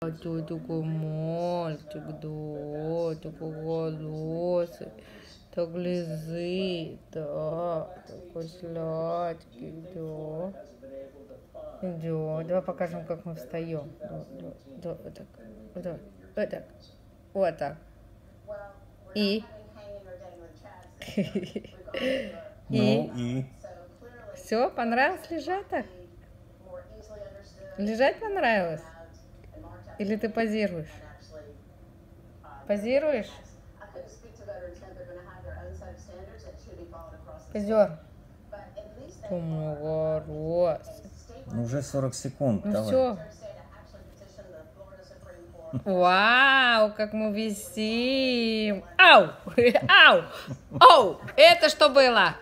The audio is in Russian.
Ты такой мальчик, да, такой голосый, так лизы, да, такой сладкий, да. Да, давай покажем, как мы встаем. Да, вот так, вот так, вот так, вот так. И? И? Все, понравилось лежать так? Лежать понравилось? Или ты позируешь? Позируешь? Позер. Ну, уже 40 секунд, Ну давай. все. Вау, как мы висим. Ау! Ау! Ау! Это что было?